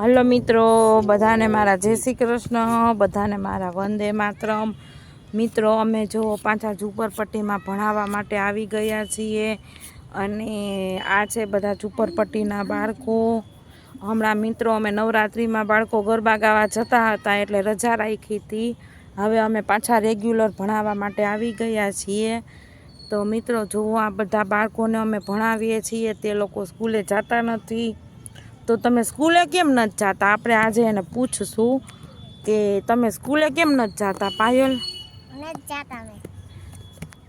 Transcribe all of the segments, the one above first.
Hello મિત્રો, બધાને મારા જય શ્રી કૃષ્ણ, બધાને મારા વંદે માતરમ। મિત્રો અમે જો પાછા ઝુંપડપટ્ટીમાં ભણાવવા માટે આવી ગયા છીએ અને આ છે બધા ઝુંપડપટ્ટીના બાળકો। હમણાં મિત્રો અમે નવરાત્રિમાં બાળકો ગરબા ગાવા જતા હતા એટલે રજા રાખી હતી। હવે અમે પાછા રેગ્યુલર ભણાવવા માટે આવી ગયા છીએ। તો મિત્રો જુઓ, આ બધા બાળકોને અમે ભણાવીએ છીએ, તે લોકો સ્કૂલે જતા નથી। તો તમે સ્કૂલે કેમ નથી જતા? આપણે આજે એને પૂછશું કે તમે સ્કૂલે કેમ નથી જતા પાયલ?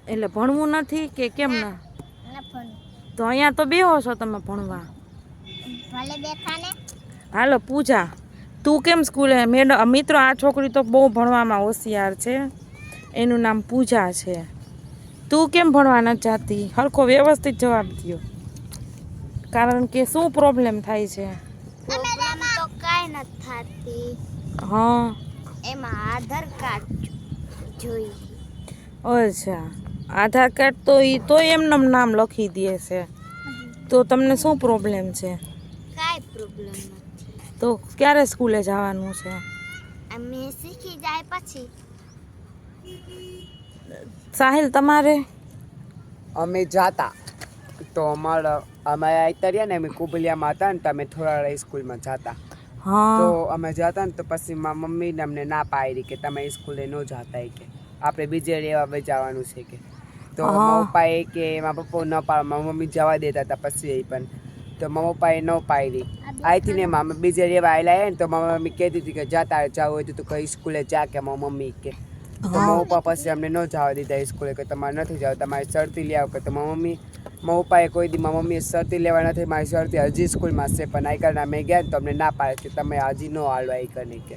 એટલે ભણવું નથી કે કેમ ના? તો અહીંયા તો બેહો છો તમે ભણવા। હાલો પૂજા, તું કેમ સ્કૂલે? મેડમ મિત્રો, આ છોકરી તો બહુ ભણવામાં હોશિયાર છે, એનું નામ પૂજા છે। તું કેમ ભણવા નથી જતી? સરખો વ્યવસ્થિત જવાબ દો, કારણ કે શું પ્રોબ્લેમ થાય છે? પ્રોબ્લેમ તો કાઈ નથી થતી। હા, એમાં આધાર કાર્ડ જોઈએ। અચ્છા, આધાર કાર્ડ તો એમને નામ લખી દે છે, તો તમને શું પ્રોબ્લેમ છે? કાઈ પ્રોબ્લેમ નથી। તો ક્યારે સ્કૂલે જવાનું છે? અમે શીખી જાય પછી। સાહિલ તમારે? અમે જાતા તો અમારે અત્યારે ને અમે કુબલિયામાં હતા ને તો અમે થોડા સ્કૂલમાં જાતા। હા, તો અમે જતા ને તો પછી મારા મમ્મીને અમને ના પાડી કે તમે સ્કૂલે ન જતા, કે આપણે બીજે રહેવા જવાનું છે કે। તો મારા પપ્પાએ કે મારા પપ્પા ન પાડે, મારા મમ્મી જવા દેતા હતા પછી પણ, તો મારા પપ્પાએ ન પાડી। અહીંથી ને અમે બીજે રહેવા આવેલા ને તો મારા મમ્મી કહેતી હતી કે જાતા જવું હોય તો કઈ સ્કૂલે જા, કે મારા મમ્મી કે। તો મારા પપ્પા પછી અમને ન જવા દીધા સ્કૂલે, કે તમારે નથી જવું, તમારે શરતી લઈ આવો કે। તો મારા પપ્પાએ કોઈ દી મારા મમ્મીએ શરતી લેવા નથી, મારી શરતી હજી સ્કૂલમાં છે, પણ આઈકરના અમે ગયા ને તો અમને ના પાડે કે તમે હજી ન હાલો આઈકરની કે।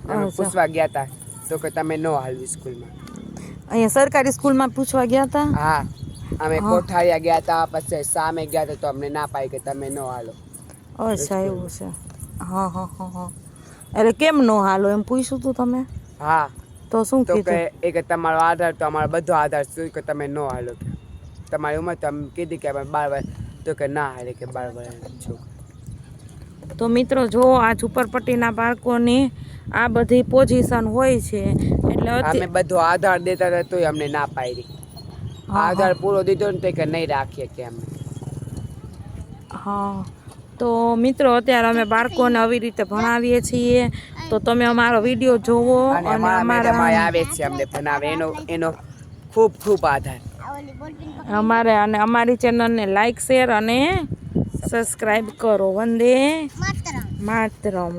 અમે પૂછવા ગયા હતા તો કે તમે ન હાલવી સ્કૂલમાં। અહીંયા સરકારી સ્કૂલમાં પૂછવા ગયા હતા? હા, અમે કોઠારિયા ગયા હતા, પછી સામે ગયા હતા તો અમને ના પાડી કે તમે ન હાલો। અચ્છા, એવું છે। હા હા હા હા, એટલે કેમ ન હાલો એમ પૂછ્યું તું તમે? હા, તો શું તો કીધું? કે તમારો આધાર, તો અમારો બધો આધાર શું કે તમે ન હાલો કે તમારી ઉંમર, તો અમે કીધી કે અમે 12 વર્ષ, તો કે ના હાલે કે 12 વર્ષ છોકરા। તો મિત્રો જો, આ ઝુંપડપટ્ટીના બાળકોની આ બધી પોઝિશન હોય છે, એટલે અમે બધો આધાર દેતા હતા તોય અમને ના પાડી। આધાર પૂરો દીધો ને તો કે નહીં રાખીએ કે અમે। હા, તો મિત્રો અત્યારે અમે બાળકોને આવી રીતે ભણાવીએ છીએ, તો તમે અમારો વિડીયો જોવો અને અમારા આવે છે અમને ભણાવે, એનો ખૂબ ખૂબ આધાર। અમારી ચેનલને લાઈક, શેર અને સબસ્ક્રાઈબ કરો। વંદે માતરમ।